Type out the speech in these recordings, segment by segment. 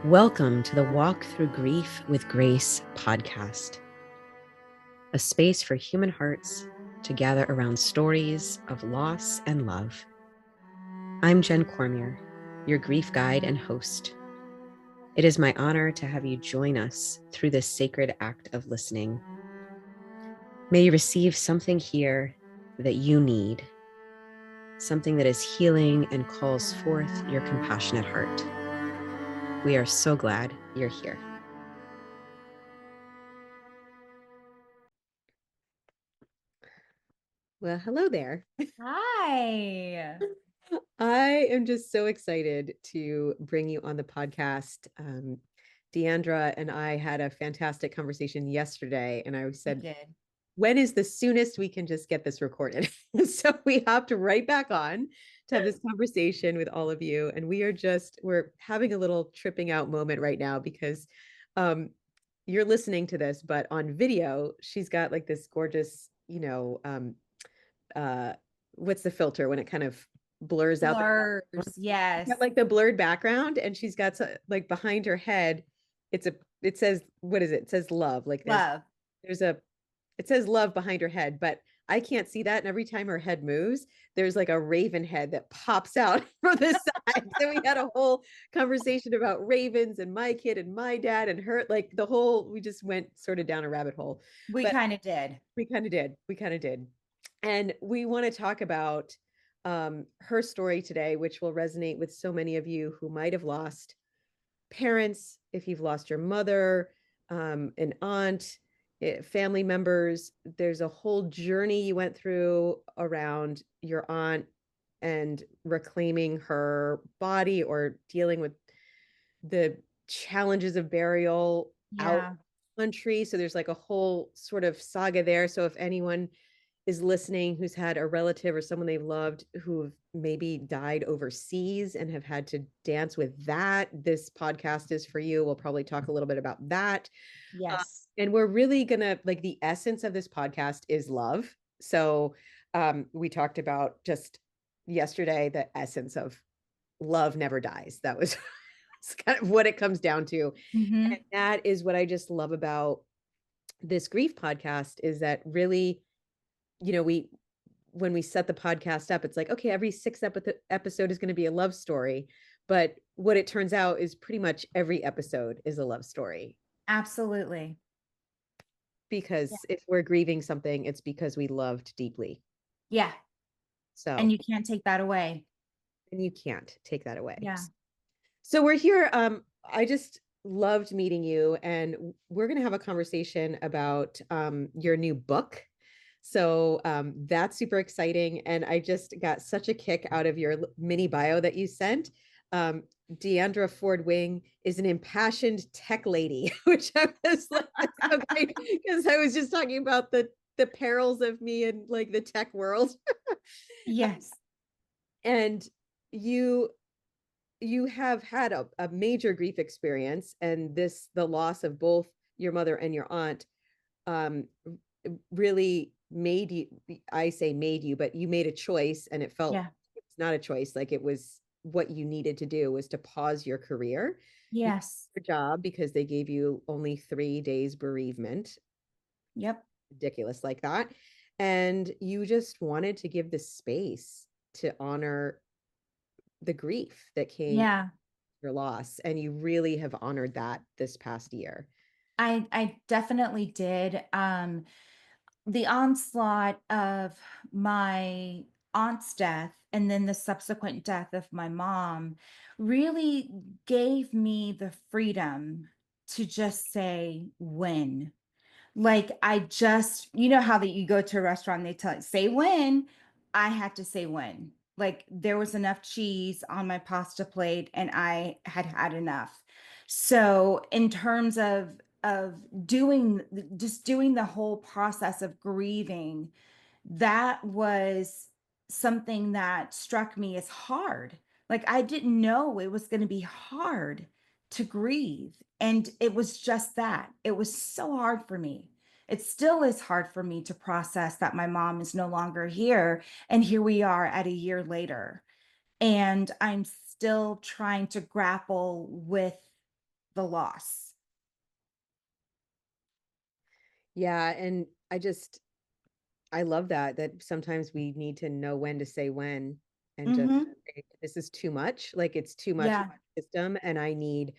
Welcome to the Walk Through Grief with Grace podcast, a space for human hearts to gather around stories of loss and love. I'm Jenn Cormier, your grief guide and host. It is my honor to have you join us through this sacred act of listening. May you receive something here that you need, something that is healing and calls forth your compassionate heart. We are so glad you're here. Well, hello there. Hi. I am just so excited to bring you on the podcast. Diandra and I had a fantastic conversation yesterday, and I said, when is the soonest we can just get this recorded? So we hopped right back on to have this conversation with all of you. And we're having a little tripping out moment right now because you're listening to this, but on video, she's got like this gorgeous, what's the filter when it kind of blurs out yes. like the blurred background, and she's got like behind her head, it says, what is it? It says love. Like Love. it says love behind her head, but I can't see that. And every time her head moves, there's like a raven head that pops out from the side. So we had a whole conversation about ravens and my kid and my dad and her, like we just went sort of down a rabbit hole. We kind of did. We kind of did. And we want to talk about her story today, which will resonate with so many of you who might have lost parents, if you've lost your mother, an aunt, family members. There's a whole journey you went through around your aunt and reclaiming her body or dealing with the challenges of burial out country. So there's like a whole sort of saga there. So if anyone is listening who's had a relative or someone they've loved who've maybe died overseas and have had to dance with that, this podcast is for you. We'll probably talk a little bit about that. Yes. And we're really gonna, like, the essence of this podcast is love. So we talked about just yesterday, the essence of love never dies. That was kind of what it comes down to. Mm-hmm. And that is what I just love about this grief podcast, is that really, when we set the podcast up, it's like, okay, every sixth episode is going to be a love story. But what it turns out is pretty much every episode is a love story. Absolutely. Because if we're grieving something, it's because we loved deeply. Yeah. So, and you can't take that away. Yeah. So we're here. I just loved meeting you, and we're going to have a conversation about your new book. So that's super exciting. And I just got such a kick out of your mini bio that you sent. Diandra Ford-Wing is an impassioned tech lady, which I was like, so great, because I was just talking about the perils of me and like the tech world. Yes. And you have had a major grief experience, and the loss of both your mother and your aunt really made you, I say made you, but you made a choice, and it felt it's not a choice. Like, it was what you needed to do, was to pause your career. Yes. Your job, because they gave you only 3 days bereavement. Yep. Ridiculous like that. And you just wanted to give the space to honor the grief that came your loss. And you really have honored that this past year. I definitely did. The onslaught of my aunt's death and then the subsequent death of my mom really gave me the freedom to just say when. Like, I just, you know how that you go to a restaurant and they tell you, say when. I had to say when. Like, there was enough cheese on my pasta plate and I had had enough. So in terms of doing the whole process of grieving, that was something that struck me as hard. Like, I didn't know it was going to be hard to grieve. And it was just that. It was so hard for me. It still is hard for me to process that my mom is no longer here. And here we are at a year later. And I'm still trying to grapple with the loss. Yeah, and I love that sometimes we need to know when to say when and just Mhm. say, this is too much. Like it's too much for Yeah. my system and I need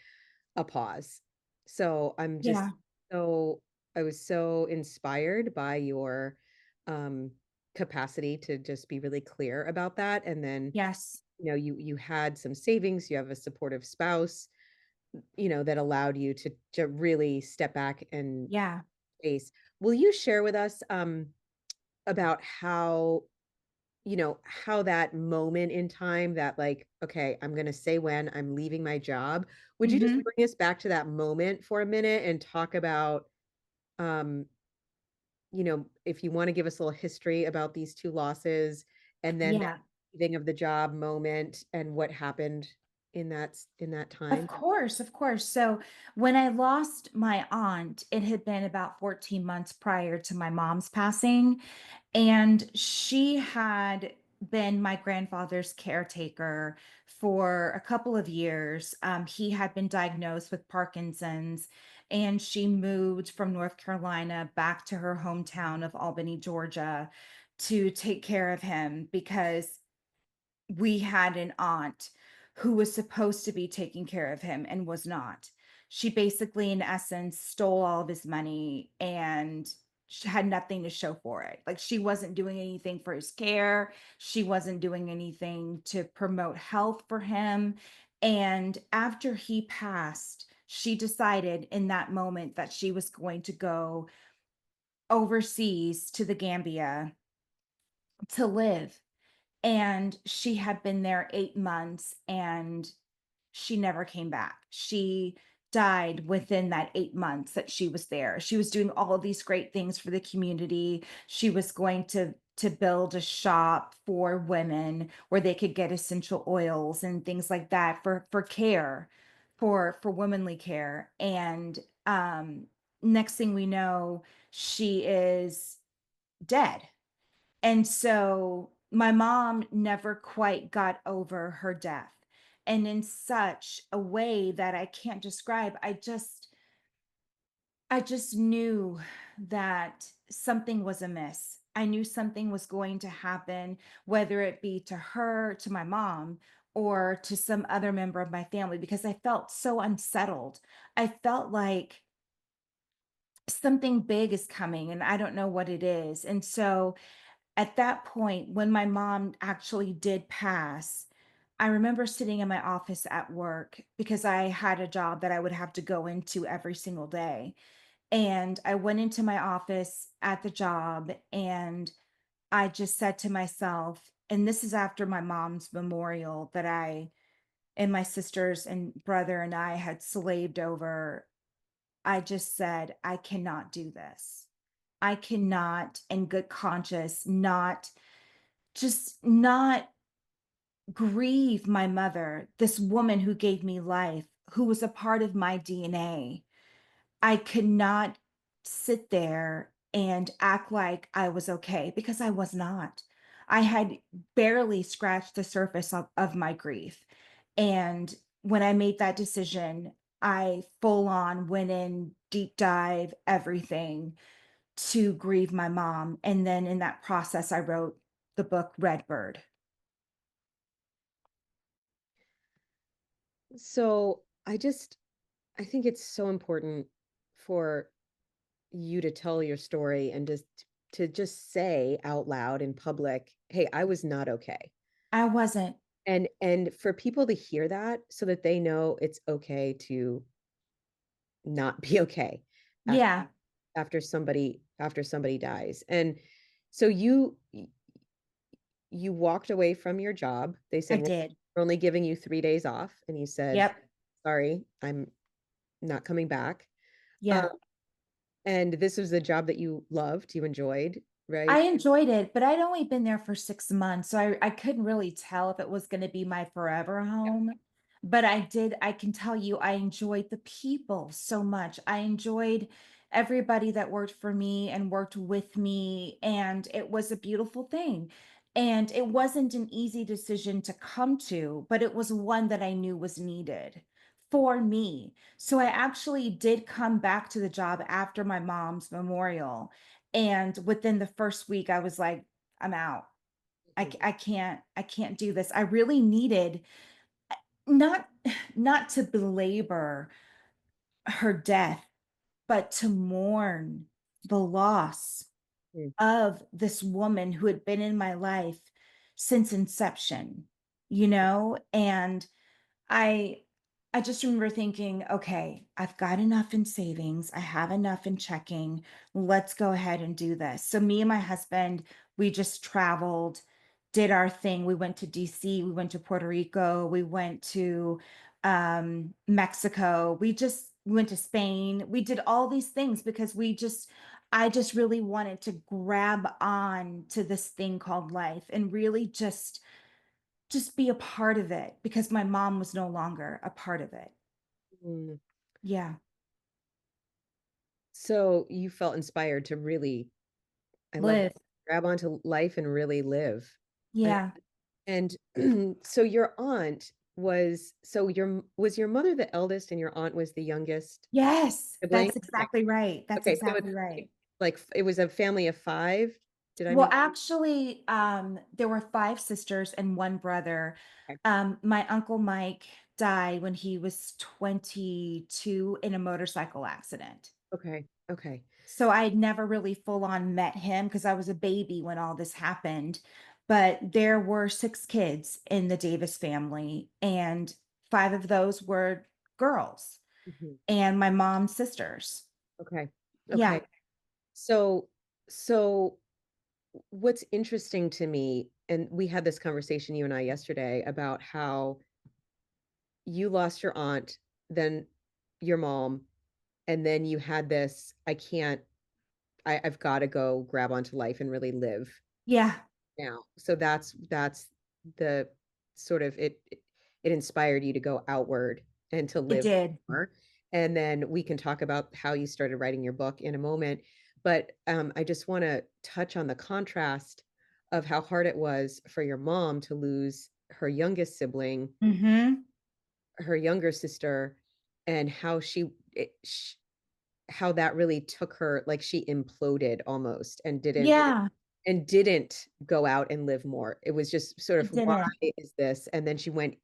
a pause. So I'm just Yeah. so I was so inspired by your um capacity to just be really clear about that. And then, Yes. you had some savings, you have a supportive spouse, that allowed you to really step back and Yeah. face. Will you share with us about how that moment in time that like, okay, I'm going to say when I'm leaving my job. Would you just Mhm. bring us back to that moment for a minute and talk about, um, if you want to give us a little history about these two losses and then that Yeah. leaving of the job moment and what happened in that Of time? course, of course. So when I lost my aunt, it had been about 14 months prior to my mom's passing. And she had been my grandfather's caretaker for a couple of years. He had been diagnosed with Parkinson's, and she moved from North Carolina back to her hometown of Albany, Georgia, to take care of him because we had an aunt who was supposed to be taking care of him and was not. She basically, in essence, stole all of his money and had nothing to show for it. Like she wasn't doing anything for his care. She wasn't doing anything to promote health for him. And after he passed, she decided in that moment that she was going to go overseas to the Gambia to live, and she had been there 8 months, and she never came back. She died within that 8 months that she was there. She was doing all of these great things for the community. She was going to build a shop for women where they could get essential oils and things like that for care, for womanly care. And next thing we know, she is dead. And so my mom never quite got over her death. And in such a way that I can't describe, I just knew that something was amiss. I knew something was going to happen, whether it be to her, to my mom, or to some other member of my family, because I felt so unsettled. I felt like something big is coming and I don't know what it is. And so at that point, when my mom actually did pass, I remember sitting in my office at work because I had a job that I would have to go into every single day. And I went into my office at the job and I just said to myself, and this is after my mom's memorial that I and my sisters and brother and I had slaved over. I just said, I cannot do this. I cannot, in good conscience, not grieve my mother, this woman who gave me life, who was a part of my DNA. I could not sit there and act like I was okay because I was not. I had barely scratched the surface of my grief. And when I made that decision, I full on went in deep dive everything to grieve my mom. And then in that process, I wrote the book Redbird. So I think it's so important for you to tell your story and just say out loud in public, hey, I was not okay. I wasn't. And for people to hear that so that they know it's okay to not be okay after Yeah, after somebody dies. And so you walked away from your job. They I said, did. we're only giving you 3 days off. And you said, Yep. sorry, I'm not coming back. Um, Yeah. and this was the job that you loved, you enjoyed, I right? enjoyed it, but I'd only been there for 6 months, so I couldn't really tell if it was gonna be my forever home. But I can tell you I enjoyed the people so much. I enjoyed everybody that worked for me and worked with me, and it was a beautiful thing. And it wasn't an easy decision to come to, but it was one that I knew was needed for me. So I actually did come back to the job after my mom's memorial. And within the first week, I was like, I'm out. Mhm. I can't do this. I really needed not not to belabor her death, but to mourn the loss Mm, of this woman who had been in my life since inception, you know? And I I just remember thinking, okay, I've got enough in savings. I have enough in checking. Let's go ahead and do this. So me and my husband, we just traveled, did our thing. We went to DC, we went to Puerto Rico, we went to Mexico. We went to Spain. We did all these things because I just really wanted to grab on to this thing called life and really just be a part of it because my mom was no longer a part of it. mm. Yeah. So you felt inspired to really, I love Live. that, grab onto life and really live. I, Yeah. and so your aunt was, so was your mother the eldest and your aunt was the youngest Yes, sibling? that's Okay. exactly right. That's Okay. So exactly it's right. like it was a family of five. Did I Well, make? actually, there were 5 sisters and 1 brother. Okay. My uncle Mike died when he was 22 in a motorcycle accident. Okay. Okay. So I had never really full on met him because I was a baby when all this happened. But there were 6 kids in the Davis family, and 5 of those were girls Mhm. and my mom's sisters. Okay. Okay. Yeah. So, so what's interesting to me, and we had this conversation, you and I, yesterday about how you lost your aunt, then your mom, and then you had this, I've got to go grab onto life and really live Yeah, now. So that's the sort of it inspired you to go outward and to it live did. more. And then we can talk about how you started writing your book in a moment. But I just want to touch on the contrast of how hard it was for your mom to lose her youngest sibling, Mhm. her younger sister, and how how that really took her, like she imploded almost Yeah, and didn't go out and live more. It was just sort of, it why didn't. is this? And then she went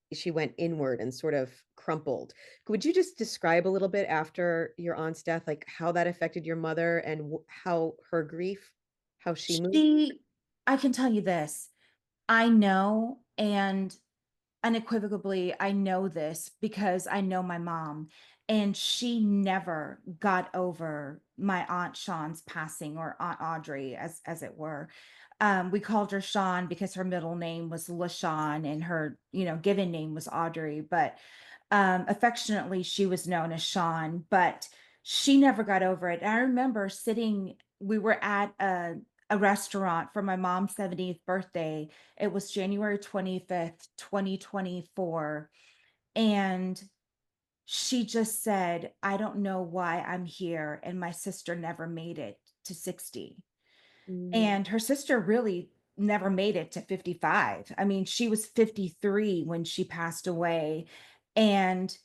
inward and sort of crumpled. Would you just describe a little bit after your aunt's death, like how that affected your mother and how her grief, how she moved? She I can tell you this, I know, and unequivocally, I know this because I know my mom, and she never got over my Aunt Sean's passing, or Aunt Audrey, as it were. We called her Sean because her middle name was LaShawn and her, given name was Audrey, but affectionately she was known as Sean. But she never got over it. I remember we were at a restaurant for my mom's 70th birthday. It was January 25th, 2024. And she just said, I don't know why I'm here. And my sister never made it to 60. Mm, And her sister really never made it to 55. I mean, she was 53 when she passed away. And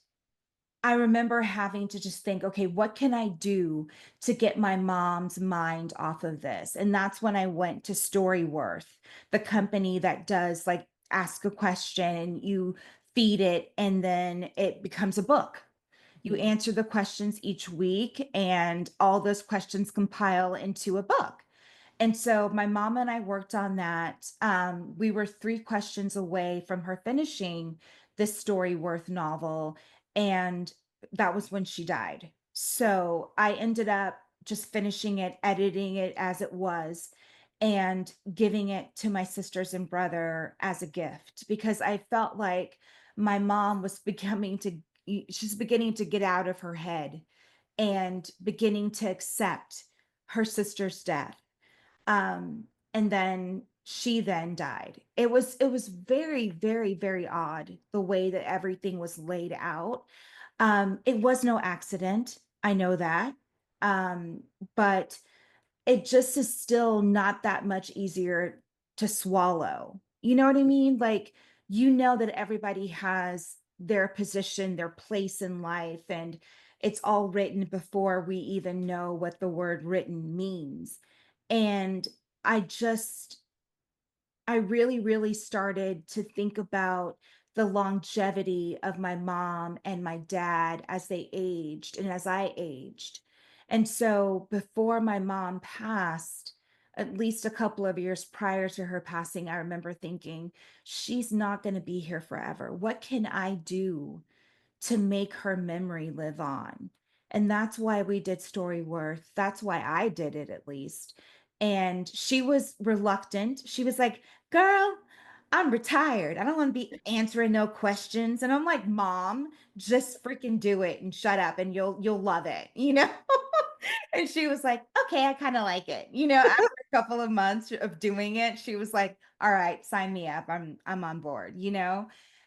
I remember having to just think, okay, what can I do to get my mom's mind off of this? And that's when I went to Storyworth, the company that does like ask a question, you feed it, and then it becomes a book. You mhm, answer the questions each week, and all those questions compile into a book. And so my mom and I worked on that. We were 3 questions away from her finishing this Storyworth novel, and that was when she died. So I ended up just finishing it, editing it as it was, and giving it to my sisters and brother as a gift because I felt like my mom was she's beginning to get out of her head and beginning to accept her sister's death. And then she then died. It was very, very, very odd the way that everything was laid out. It was no accident. I know that. Um, but it just is still not that much easier to swallow. You know what I mean? Like, you know that everybody has their position, their place in life, and it's all written before we even know what the word written means. And I just I really, really started to think about the longevity of my mom and my dad as they aged and as I aged. And so before my mom passed, at least a couple of years prior to her passing, I remember thinking, she's not going to be here forever. What can I do to make her memory live on? And that's why we did Storyworth. That's why I did it, at least. And she was reluctant. She was like, "Girl, I'm retired. I don't want to be answering no questions." And I'm like, "Mom, just freaking do it and shut up and you'll love it." And she was like, "Okay, I kind of like it." After a couple of months of doing it, she was like, "All right, sign me up. I'm on board."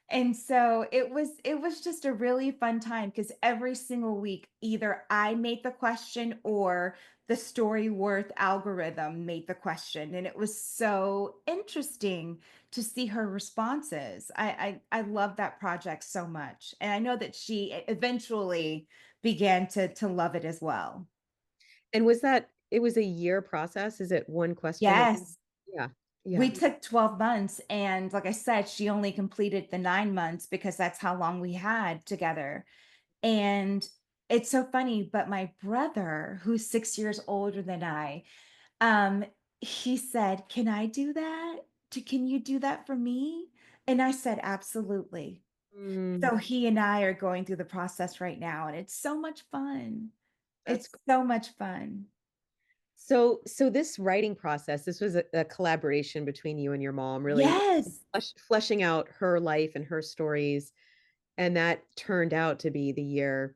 And so it was just a really fun time because every single week, either I made the question or the Storyworth algorithm made the question. And it was so interesting to see her responses. I love that project so much. And I know that she eventually began to love it as well. And it was a year process? Is it one question that Yes. yeah, We yeah. took 12 months, and like I said, she only completed the 9 months because that's how long we had together. And it's so funny, but my brother, who's 6 years older than I, um, he said, "Can I do that? Can you do that for me?" And I said, "Absolutely." Mm, So he and I are going through the process right now, and it's so much fun. that's It's so much fun. so this writing process, this was a collaboration between you and your mom, really Yes, fleshing out her life and her stories, and that turned out to be the year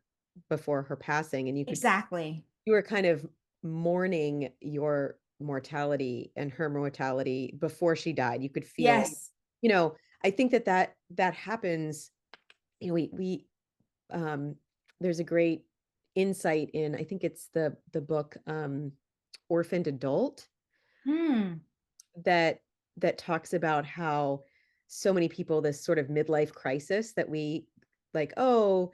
before her passing, and exactly. you were kind of mourning your mortality and her mortality before she died. You could feel, Yes. you know, I think that happens, we um there's a great insight in, I think it's the book Orphaned Adult, Hmm. that talks about how so many people, this sort of midlife crisis that we like, oh,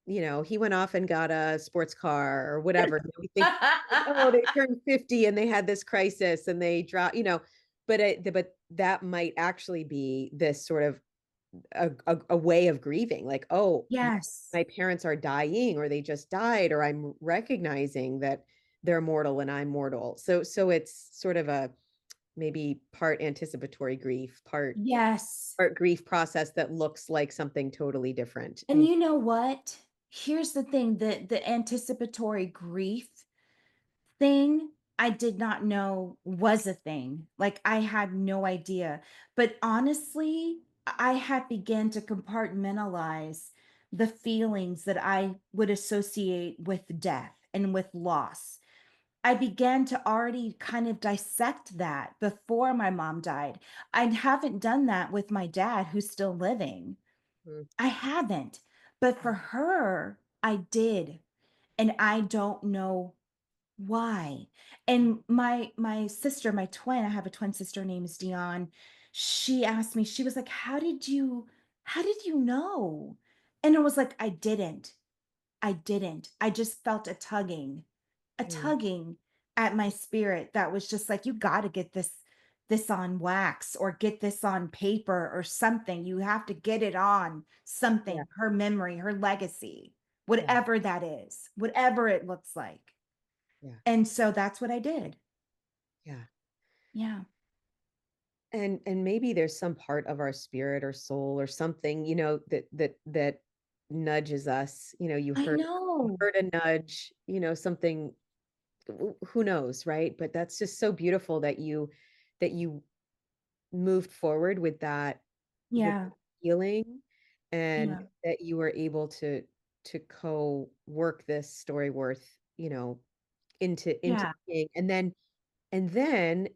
he went off and got a sports car or whatever. We think like, oh, they turned 50 and they had this crisis and they dropped, but that might actually be this sort of a way of grieving, like, oh, Yes. my parents are dying or they just died, or I'm recognizing that they're mortal and I'm mortal. So it's sort of a maybe part anticipatory grief, Yes. part grief process that looks like something totally different. And And you know what? Here's the thing, the anticipatory grief thing, I did not know was a thing. Like, I had no idea. But honestly, I had began to compartmentalize the feelings that I would associate with death and with loss. I began to already kind of dissect that before my mom died. I haven't done that with my dad, who's still living. mm, I haven't, but for her, I did, and I don't know why. And my sister, my twin, I have a twin sister named Dion. She asked me, she was like, how did you know?" And I was like, "I didn't. I didn't. I just felt a mm, tugging at my spirit that was just like, you got to get this on wax or get this on paper or something. You have to get it on yeah, something, her memory, her legacy, yeah, whatever that is, whatever it looks like." yeah, And so that's what I did. yeah. Yeah. And maybe there's some part of our spirit or soul or something, that nudges us. You I know. heard a nudge, something, who knows, right? But that's just so beautiful that you moved forward with Yeah. healing, and Yeah. that you were able to co-work this story worth, into Yeah. being. And then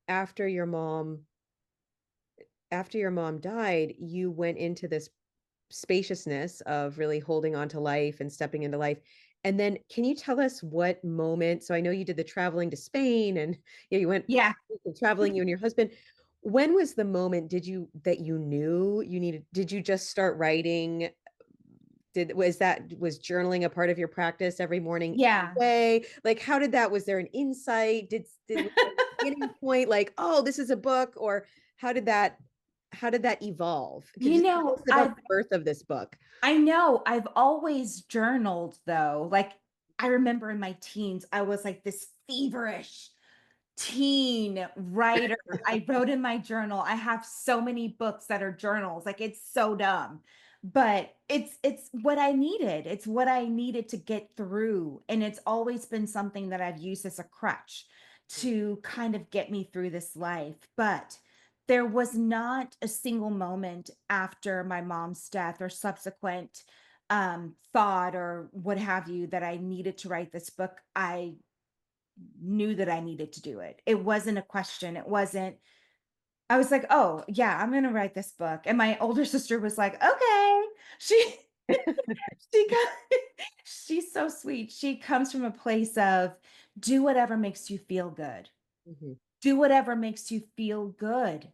after your mom after your mom died, you went into this spaciousness of really holding on to life and stepping into life. And then can you tell us what moment, so I know you did the traveling to Spain, and you went Yeah. traveling, you and your husband. When was the moment, did you that you knew you needed, did you just start writing Was journaling a part of your practice every morning Yeah. anyway? Like, how did that, was there an insight? Was there a beginning point, like, oh, this is a book? Or how did that, evolve? Could You you tell know, us about the birth of this book? I know I've always journaled though. Like I remember in my teens, I was like this feverish teen writer. I wrote in my journal. I have so many books that are journals. Like it's so dumb. But it's what I needed. It's what I needed to get through. And it's always been something that I've used as a crutch to kind of get me through this life. But there was not a single moment after my mom's death or subsequent thought or what have you that I needed to write this book. I knew that I needed to do it. It wasn't a question. It wasn't, I was like, oh, yeah, I'm going to write this book. And my older sister was like, okay. She, she got, she's so sweet. She comes from a place of do whatever makes you feel good. Mhm. Do whatever makes you feel good.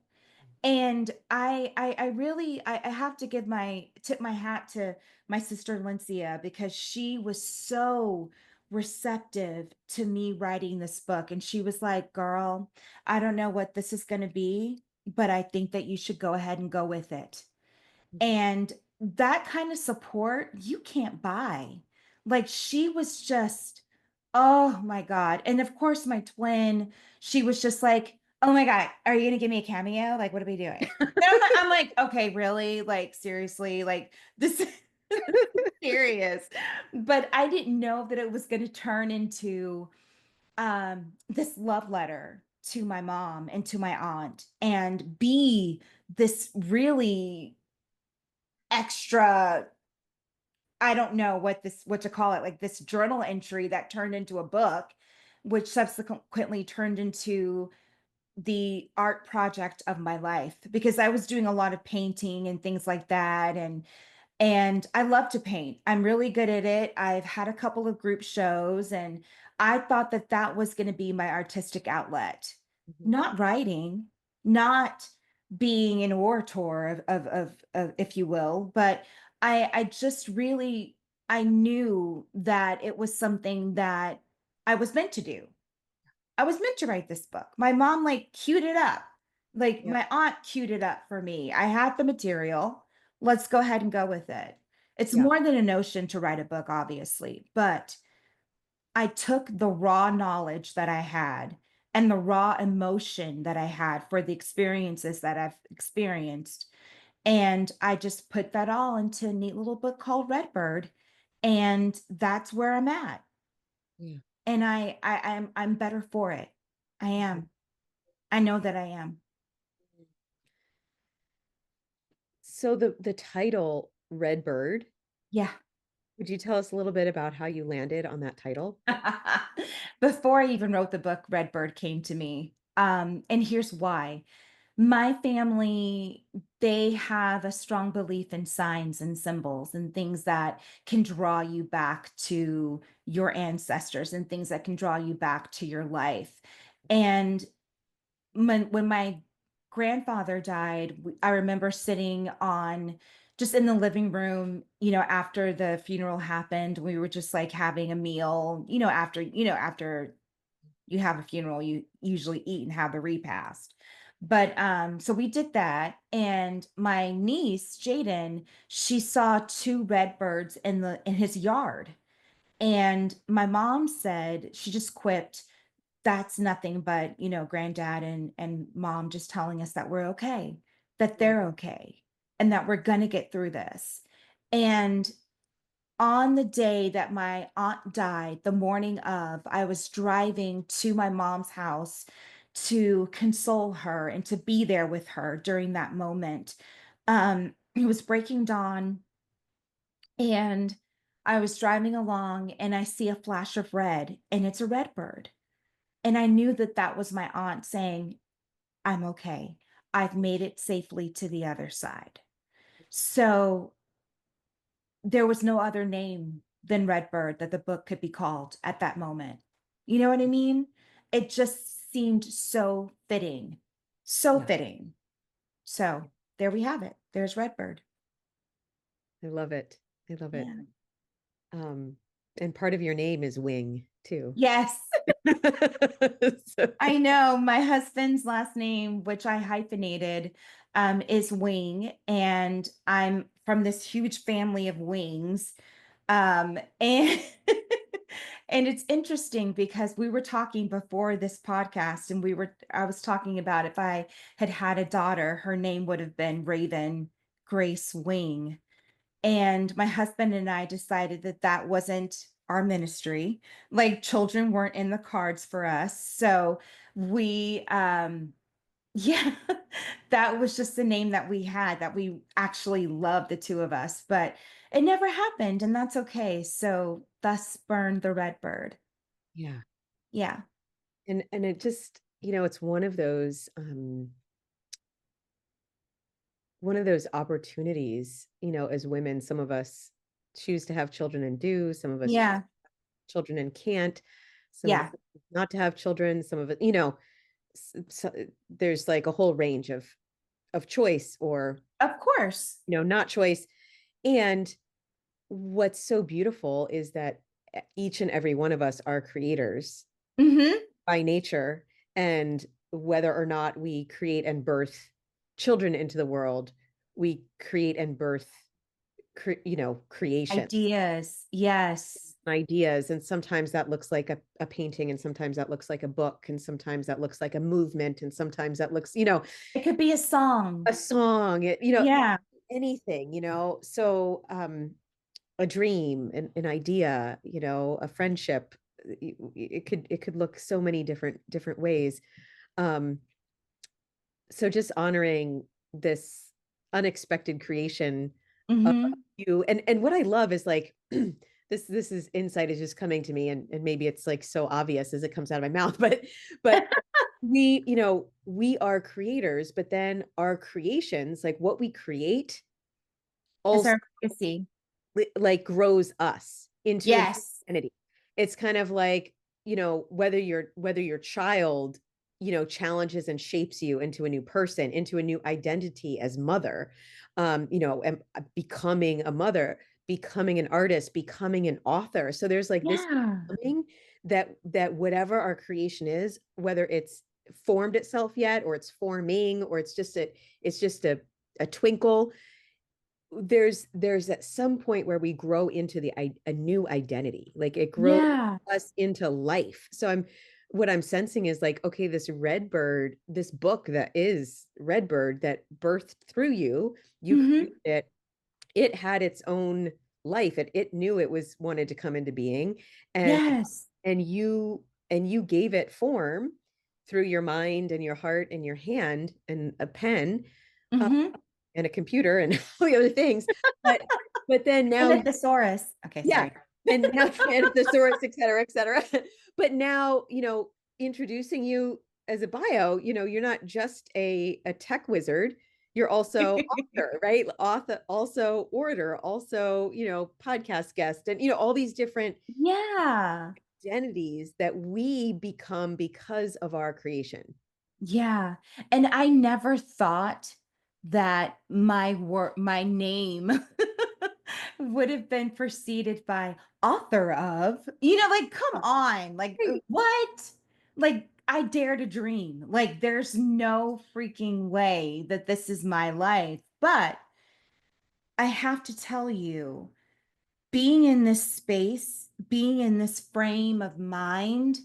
And I really I have to give my tip my hat to my sister Lincia because she was so receptive to me writing this book. And she was like, girl, I don't know what this is going to be, but I think that you should go ahead and go with it. Mhm. And that kind of support you can't buy. Like she was just, oh my God. And of course, my twin, she was just like, oh my God, are you gonna give me a cameo? Like, what are we doing? And I'm like, okay, really? Like, seriously, like this is serious. But I didn't know that it was gonna turn into this love letter to my mom and to my aunt and be this really extra, I don't know what to call it, like this journal entry that turned into a book, which subsequently turned into the art project of my life because I was doing a lot of painting and things like that. And I love to paint. I'm really good at it. I've had a couple of group shows, and I thought that that was going to be my artistic outlet. Mhm. Not writing, not being an orator of if you will, but I just really I knew that it was something that I was meant to do. I was meant to write this book. My mom like queued it up. Like Yeah. my aunt queued it up for me. I had the material. Let's go ahead and go with it. It's Yeah. more than a notion to write a book, obviously, but I took the raw knowledge that I had and the raw emotion that I had for the experiences that I've experienced. And I just put that all into a neat little book called Redbird. And that's where I'm at. Yeah. And I'm better for it. I Mhm. am. I know that I am. So the title Redbird, Yeah. would you tell us a little bit about how you landed on that title? Before I even wrote the book, Redbird came to me. And here's why. My family, they have a strong belief in signs and symbols and things that can draw you back to your ancestors and things that can draw you back to your life. And when my grandfather died, I remember sitting on just in the living room, after the funeral happened, we were just like having a meal, after you have a funeral, you usually eat and have the repast. But so we did that, and my niece, Jaden, she saw two red birds in his yard. And my mom said, she just quipped, that's nothing but, granddad and mom just telling us that we're okay, that Mm. they're okay, and that we're going to get through this. And on the day that my aunt died, the morning of, I was driving to my mom's house to console her and to be there with her during that moment. It was breaking dawn, and I was driving along and I see a flash of red, and it's a red bird. And I knew that that was my aunt saying, I'm okay. I've made it safely to the other side. So there was no other name than Redbird that the book could be called at that moment. You know what I mean? It just seemed so fitting. So Yeah, fitting. So there we have it. There's Redbird. I love it. I love it. Yeah. Um, and part of your name is Wing too. Yes. So, I know my husband's last name, which I hyphenated, is Wing, and I'm from this huge family of Wings. And and it's interesting because we were talking before this podcast, and I was talking about if I had had a daughter, her name would have been Raven Grace Wing. And my husband and I decided that that wasn't our ministry. Like children weren't in the cards for us. So we yeah, that was just the name that we had that we actually loved, the two of us, but it never happened and that's okay. So thus burned the red bird. yeah. Yeah. And it just, it's one of those opportunities, as women, some of us choose to have children and do, some of us choose Yeah. children and can't, some of us Yeah. not to have children, some of it, so there's like a whole range of choice or, Of course. not choice. And what's so beautiful is that each and every one of us are creators Mhm. by nature. And whether or not we create and birth children into the world, we create and birth, creation Ideas. Yes. ideas. And sometimes that looks like a painting, and sometimes that looks like a book, and sometimes that looks like a movement, and sometimes that looks, It could be a song. a song, Yeah. anything, so a dream, an idea, a friendship. It could look so many different ways. Um, so just honoring this unexpected creation of Mhm. you. And what I love is like this is insight is just coming to me, and maybe it's like so obvious as it comes out of my mouth, but we are creators, but then our creations, like what we create, As also our legacy. like grows us into a new Yes. identity. It's kind of like, whether your child, challenges and shapes you into a new person, into a new identity as mother, and becoming a mother, becoming an artist, becoming an author. So there's like this Yeah. becoming that whatever our creation is, whether it's formed itself yet, or it's forming, or it's just a twinkle, there's at some point where we grow into a new identity, like it grows Yeah. us into life. So what I'm sensing is like, okay, this book that is Redbird, that birthed through you Mhm. created it had its own life. It knew it was wanted to come into being, and Yes. you gave it form through your mind and your heart and your hand and a pen, uh, Mhm. and a computer and all the other things. But then And now, a thesaurus. Okay, yeah, sorry. and now and thesaurus, et cetera, et cetera. But now, introducing you as a bio, you're not just a tech wizard, you're also author, right? Author, also orator, also, podcast guest, and all these different Yeah. identities that we become because of our creation. Yeah. And I never thought that my name would have been preceded by author of. Like, come on. Like, Right. what? Like, I dare to dream. Like, there's no freaking way that this is my life. But I have to tell you, being in this space, being in this frame of mind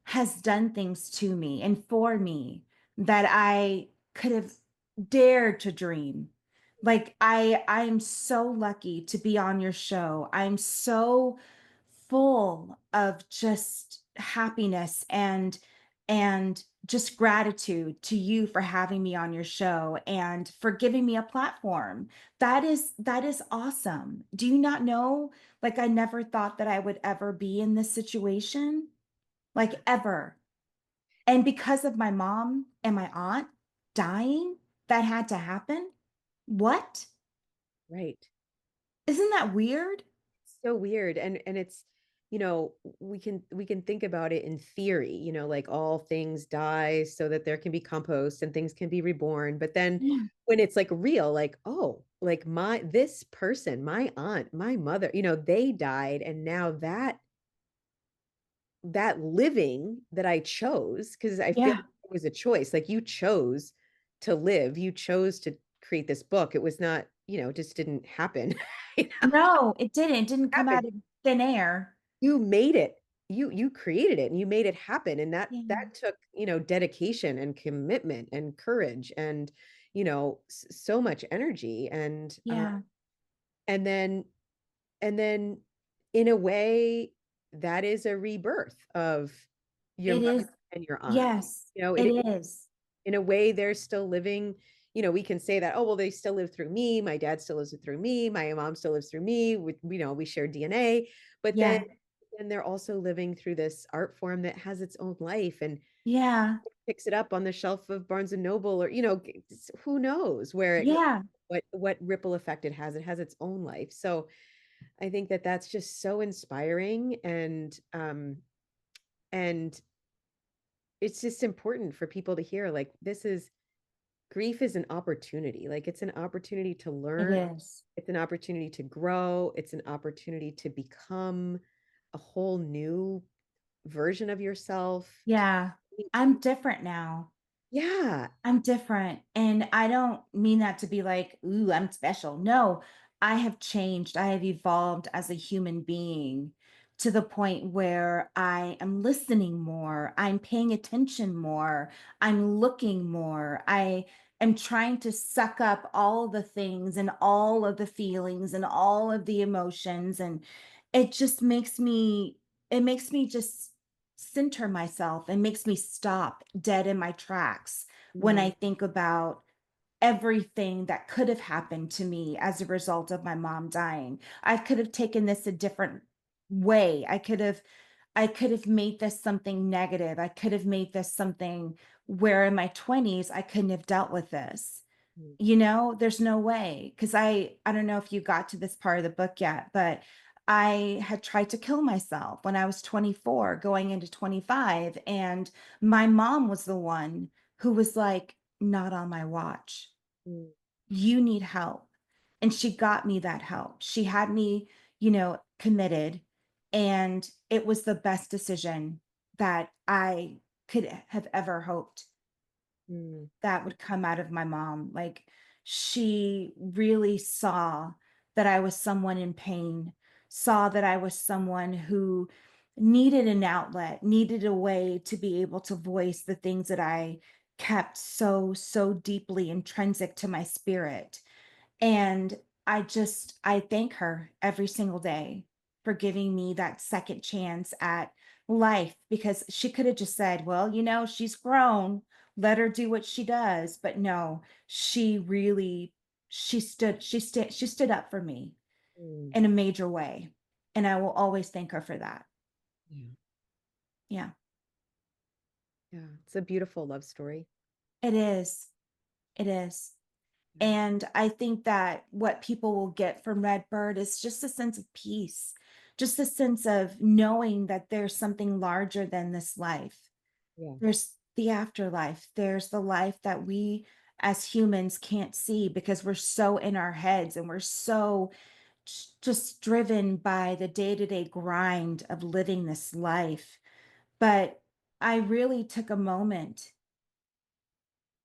has done things to me and for me that I could have dared to dream. Like I am so lucky to be on your show. I'm so full of just happiness and just gratitude to you for having me on your show and for giving me a platform. That is awesome. Do you not know, like I never thought that I would ever be in this situation, like ever. And because of my mom and my aunt dying, that had to happen. What? Right. Isn't that weird? So weird. And it's, we can think about it in theory, like all things die so that there can be compost and things can be reborn. But then Yeah. when it's like real, like, oh, like this person, my aunt, my mother, they died, and now that living that I chose, because I feel Yeah. like it was a choice. Like, you chose to live, you chose to create this book. It was not, it just didn't happen. It No, it didn't. It didn't come happened. out of thin air. You made it. You created it and you made it happen. And that Yeah. took, dedication and commitment and courage and, so much energy. Yeah. And then and then in a way, that is a rebirth of your It is. mother and your aunt. Yes, it It is. in a way, they're still living. We can say that, oh, well, they still live through me, my dad still lives through me, my mom still lives through me, we share DNA. But then Yeah. they're also living through this art form that has its own life, and Yeah. picks it up on the shelf of Barnes and Noble, or who knows where it goes, Yeah. what ripple effect it has. It has its own life. So I think that that's just so inspiring, and it's just important for people to hear, like, grief is an opportunity. Like, it's an opportunity to It learn, is. it's an opportunity to grow, it's an opportunity to become a whole new version of yourself. Yeah. I'm different now. Yeah. I'm different. And I don't mean that to be like, ooh, I'm special. No, I have changed. I have evolved as a human being to the point where I am listening more. I'm paying attention more. I'm looking more. I am trying to suck up all the things and all of the feelings and all of the emotions. And it just makes me just center myself and makes me stop dead in my tracks when I Mm, think about everything that could have happened to me as a result of my mom dying. I could have taken this a different way. I could have made this something negative. I could have made this something where in my 20s I couldn't have dealt with this. mm, There's no way, because I don't know if you got to this part of the book yet, but I had tried to kill myself when I was 24 going into 25, and my mom was the one who was like, "Not on my watch. mm, You need help." And she got me that help. She had me, committed, and it was the best decision that I could have ever hoped mm, that would come out of my mom. Like, she really saw that I was someone in pain, saw that I was someone who needed an outlet, needed a way to be able to voice the things that I kept so, so deeply intrinsic to my spirit. And I thank her every single day for giving me that second chance at life, because she could have just said, well, she's grown, let her do what she does. But no, she really she stood up for me mm. in a major way. And I will always thank her for that. Yeah. Yeah, Yeah. It's a beautiful love story. it is. It is. And I think that what people will get from Redbird is just a sense of peace, just a sense of knowing that there's something larger than this life. Yeah. There's the afterlife, there's the life that we as humans can't see because we're so in our heads and we're so just driven by the day to day grind of living this life. But I really took a moment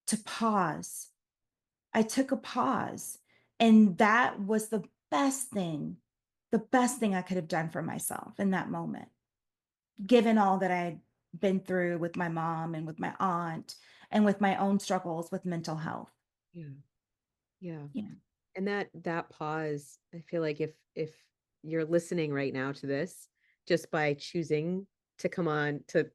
to pause. I took a pause, and that was the best thing I could have done for myself in that moment, given all that I'd been through with my mom and with my aunt and with my own struggles with mental health. Yeah. Yeah. Yeah. And that pause, I feel like if you're listening right now to this, just by choosing to come on to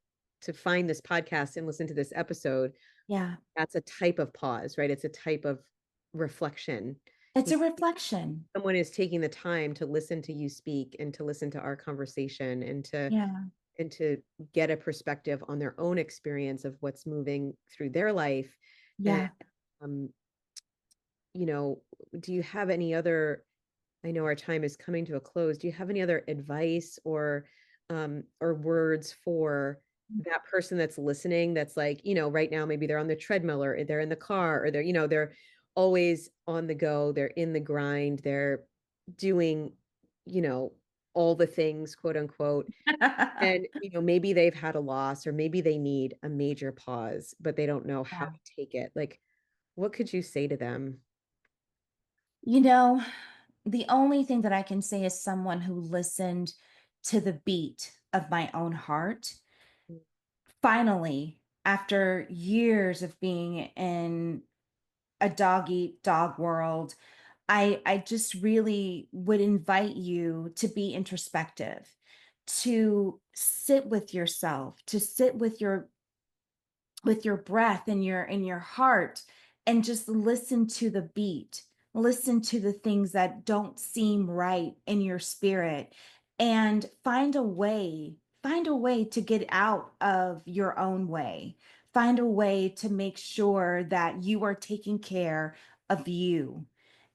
find this podcast and listen to this episode, Yeah. that's a type of pause, right? It's a type of reflection. It's You a reflection. Someone is taking the time to listen to you speak and to listen to our conversation, Yeah. and to get a perspective on their own experience of what's moving through their life. And Yeah. um, you know, do you have any other, I know our time is coming to a close. Do you have any other advice or or words for that person that's listening, that's like, right now maybe they're on the treadmill or they're in the car or they're always on the go, they're in the grind, they're doing, you know, all the things, quote unquote. And, maybe they've had a loss or maybe they need a major pause, but they don't know how Yeah. to take it. Like, what could you say to them? You know, the only thing that I can say is someone who listened to the beat of my own heart. Finally, after years of being in a dog eat dog world, I just really would invite you to be introspective, to sit with yourself, to sit with your breath and your heart, and just listen to the beat, listen to the things that don't seem right in your spirit, and find a way to get out of your own way, find a way to make sure that you are taking care of you.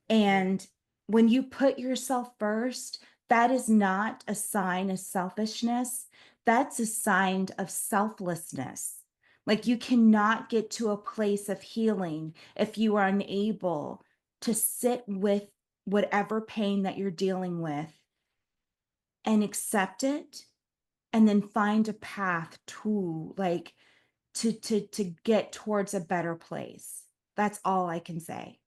Mm, And when you put yourself first, that is not a sign of selfishness. That's a sign of selflessness. Like, you cannot get to a place of healing if you are unable to sit with whatever pain that you're dealing with and accept it, and then find a path to, like, to get towards a better place. That's all I can say.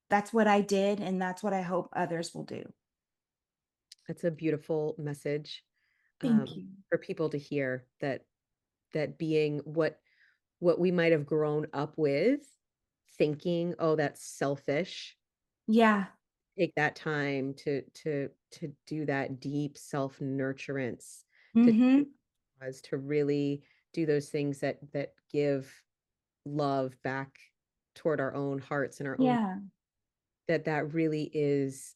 That's what I did, and that's what I hope others will do. That's a beautiful message, Thank you. for people to hear, that being what we might have grown up with, thinking, oh, that's selfish. Yeah. Take that time to do that deep self nurturance, to Mhm. pause, to really do those things that give love back toward our own hearts and our own, Yeah. that really is,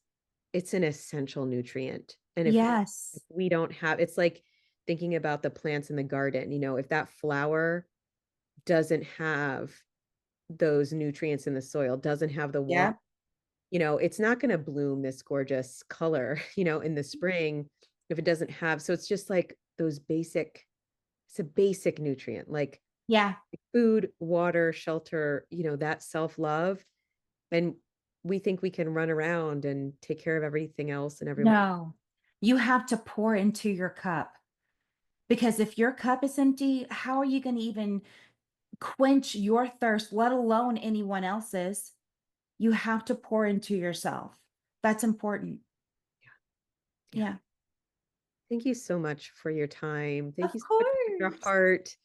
it's an essential nutrient. And if Yes. we don't have, it's like thinking about the plants in the garden, if that flower doesn't have those nutrients in the soil, doesn't have the water, Yep. it's not going to bloom this gorgeous color, in the spring if it doesn't have. So it's just like those basic, it's a basic nutrient, like Yeah. food, water, shelter, that self-love. And we think we can run around and take care of everything else and everyone. No. You have to pour into your cup, because if your cup is empty, how are you gonna even quench your thirst, let alone anyone else's? You have to pour into yourself. That's important. Yeah. Yeah. Thank you so much for your time. Thank Of you so much for your course. heart,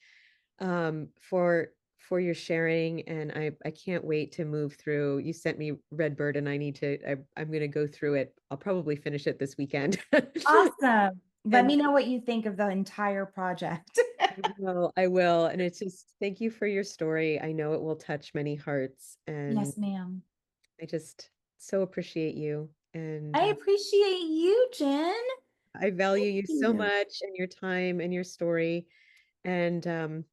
for your sharing. And I can't wait to move through. You sent me Redbird and I'm going to go through it. I'll probably finish it this weekend. Awesome. Let And me know what you think of the entire project. I will. And it's just, thank you for your story. I know it will touch many hearts, and Yes, ma'am. I just so appreciate you. And I appreciate you, Jen. I value Thank you so you. much, and your time and your story. And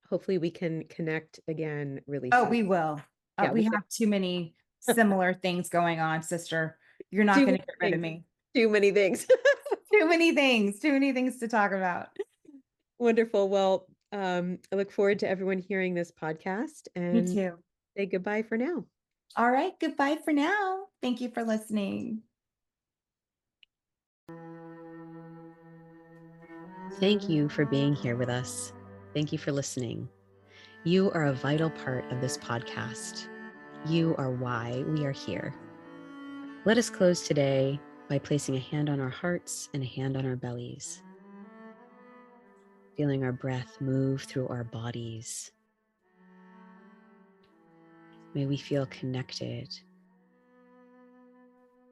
hopefully we can connect again really Oh, soon. we will. Yeah, We we have too many similar things going on, sister. You're not too going many to get rid of things. me. Too many things. Too many things to talk about. Wonderful. Well, I look forward to everyone hearing this podcast, Me and too. say goodbye for now. All right. Goodbye for now. Thank you for listening. Thank you for being here with us. Thank you for listening. You are a vital part of this podcast. You are why we are here. Let us close today by placing a hand on our hearts and a hand on our bellies, feeling our breath move through our bodies. May we feel connected.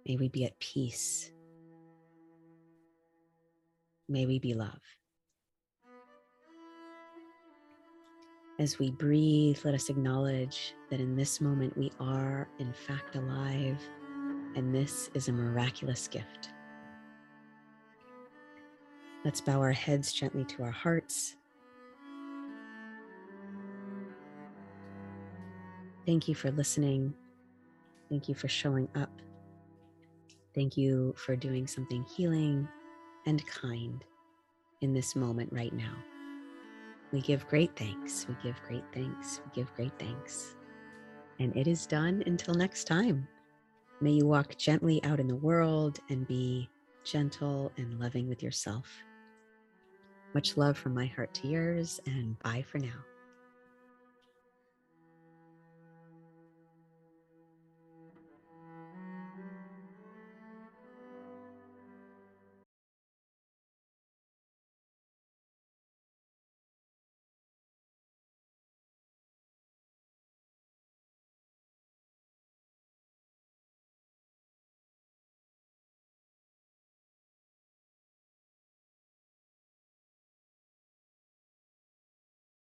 May we be at peace. May we be love. As we breathe, let us acknowledge that in this moment we are, in fact, alive, and this is a miraculous gift. Let's bow our heads gently to our hearts. Thank you for listening. Thank you for showing up. Thank you for doing something healing and kind. in this moment right now. We give great thanks. We give great thanks. We give great thanks. And it is done until next time. May you walk gently out in the world and be gentle and loving with yourself. Much love from my heart to yours, and bye for now.